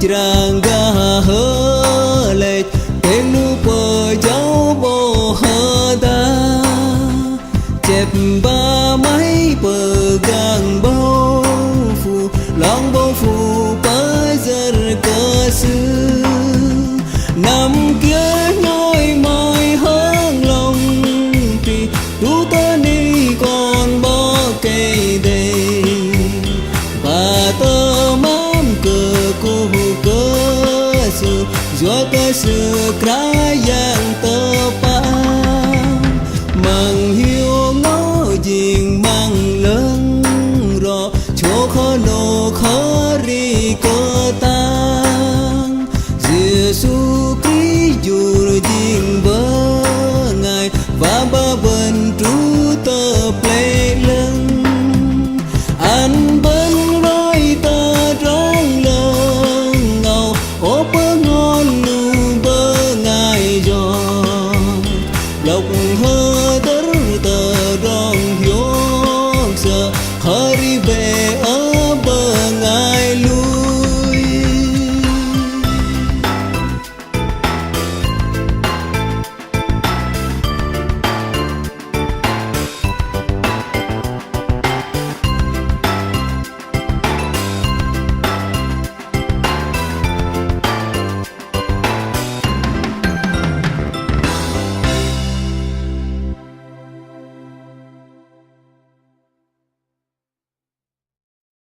tràng ga hơ lệch tên nu bờ cháu bồ hơ ta chẹp ba mấy bờ gang bao phù lòng bao phù tới giờ cơ sư năm kia nói mai hướng lòng thì tu ta đi còn bỏ cây đây và tơ mám cờ cô cơ sư do cơ sư krá yang tơ